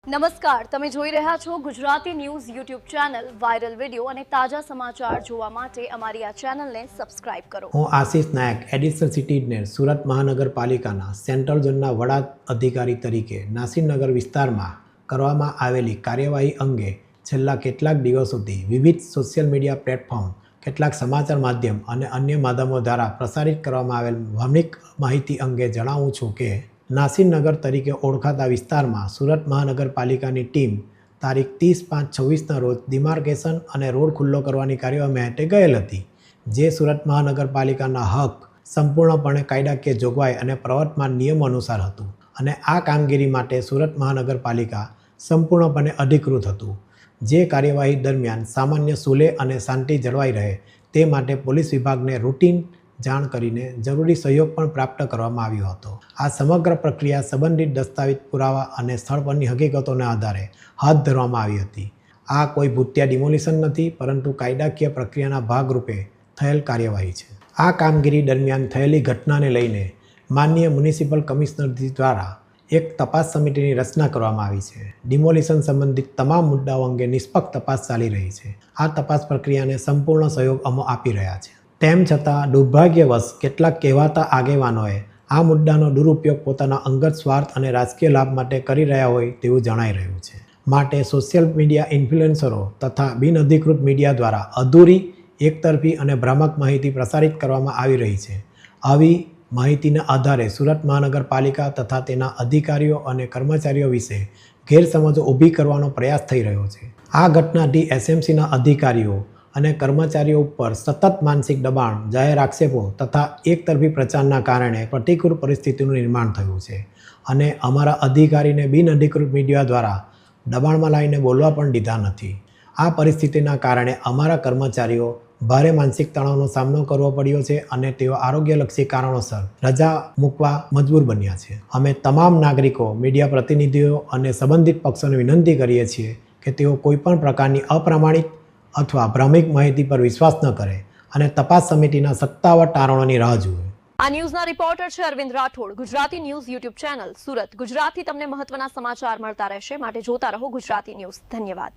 નમસ્કાર, તમે જોઈ રહ્યા છો Gujarati news YouTube channel. Viral video અને તાજા સમાચાર જોવા માટે અમારી આ ચેનલને સબસ્ક્રાઇબ કરો. હું આશિષ નાયક, એડિશનલ સિટી ઇજનેર, સુરત મહાનગરપાલિકાના સેન્ટ્રલ ઝોનના વડા અધિકારી તરીકે નાસીરનગર વિસ્તારમાં કરવામાં આવેલી કાર્યવાહી અંગે છેલ્લા કેટલાક દિવસોથી વિવિધ સોશિયલ મીડિયા પ્લેટફોર્મ, કેટલાક સમાચાર માધ્યમ અને અન્ય માધ્યમો દ્વારા પ્રસારિત કરવામાં આવેલ ભાવનિક માહિતી અંગે જણાવું છું કે નાસીરનગર તરીકે ઓળખાતા વિસ્તારમાં સુરત મહાનગરપાલિકાની ટીમ તારીખ 30/5/26ના રોજ ડિમાર્કેશન અને રોડ ખુલ્લો કરવાની કાર્યવાહી માટે ગયેલ હતી, જે સુરત મહાનગરપાલિકાના હક સંપૂર્ણપણે કાયદાકીય જોગવાઈ અને પ્રવર્તમાન નિયમો અનુસાર હતું અને આ કામગીરી માટે સુરત મહાનગરપાલિકા સંપૂર્ણપણે અધિકૃત હતું. જે કાર્યવાહી દરમિયાન સામાન્ય સુલે અને શાંતિ જળવાઈ રહે તે માટે પોલીસ વિભાગને રૂટીન જાણ કરીને જરૂરી સહયોગ પણ પ્રાપ્ત કરવામાં આવ્યો હતો. આ સમગ્ર પ્રક્રિયા સંબંધિત દસ્તાવેજ પુરાવા અને સ્થળ પરની હકીકતોના આધારે હાથ ધરવામાં આવી હતી. આ કોઈ ભૂતિયા ડિમોલિશન નથી, પરંતુ કાયદાકીય પ્રક્રિયાના ભાગરૂપે થયેલ કાર્યવાહી છે. આ કામગીરી દરમિયાન થયેલી ઘટનાને લઈને માનનીય મ્યુનિસિપલ કમિશનર દ્વારા એક તપાસ સમિતિની રચના કરવામાં આવી છે. ડિમોલિશન સંબંધિત તમામ મુદ્દાઓ અંગે નિષ્પક્ષ તપાસ ચાલી રહી છે. આ તપાસ પ્રક્રિયાને સંપૂર્ણ સહયોગ અમે આપી રહ્યા છે. તેમ છતાં દુર્ભાગ્યવશ કેટલાક કહેવાતા આગેવાનોએ આ મુદ્દાનો દુરુપયોગ પોતાના અંગત સ્વાર્થ અને રાજકીય લાભ માટે કરી રહ્યા હોય તેવું જણાઈ રહ્યું છે. માટે સોશિયલ મીડિયા ઇન્ફ્લુએન્સરો તથા બિનઅધિકૃત મીડિયા દ્વારા અધૂરી, એકતરફી અને ભ્રામક માહિતી પ્રસારિત કરવામાં આવી રહી છે. આવી માહિતીના આધારે સુરત મહાનગરપાલિકા તથા તેના અધિકારીઓ અને કર્મચારીઓ વિશે ગેરસમજો ઊભી કરવાનો પ્રયાસ થઈ રહ્યો છે. આ ઘટનાથી એસએમસીના અધિકારીઓ અને કર્મચારીઓ ઉપર સતત માનસિક દબાણ, જાહેર આક્ષેપો તથા એકતરફી પ્રચારના કારણે પ્રતિકૂળ પરિસ્થિતિનું નિર્માણ થયું છે અને અમારા અધિકારીને બિનઅધિકૃત મીડિયા દ્વારા દબાણમાં લાવીને બોલવા પણ દીધા નથી. આ પરિસ્થિતિના કારણે અમારા કર્મચારીઓ ભારે માનસિક તણાવનો સામનો કરવો પડ્યો છે અને તેઓ આરોગ્યલક્ષી કારણોસર રજા મૂકવા મજબૂર બન્યા છે. અમે તમામ નાગરિકો, મીડિયા પ્રતિનિધિઓ અને સંબંધિત પક્ષોને વિનંતી કરીએ છીએ કે તેઓ કોઈપણ પ્રકારની અપ્રામાણિક અથવા ભ્રામક માહિતી પર વિશ્વાસ ન કરે અને તપાસ સમિતિના સત્તાવાર તારણોની રાહ જુએ. આ ન્યૂઝના રિપોર્ટર છે Arvind Rathod. Gujarati news YouTube channel, Surat. ગુજરાતથી તમને મહત્વના સમાચાર મળતા રહેશે, માટે જોતા રહો ગુજરાતી ન્યૂઝ. ધન્યવાદ.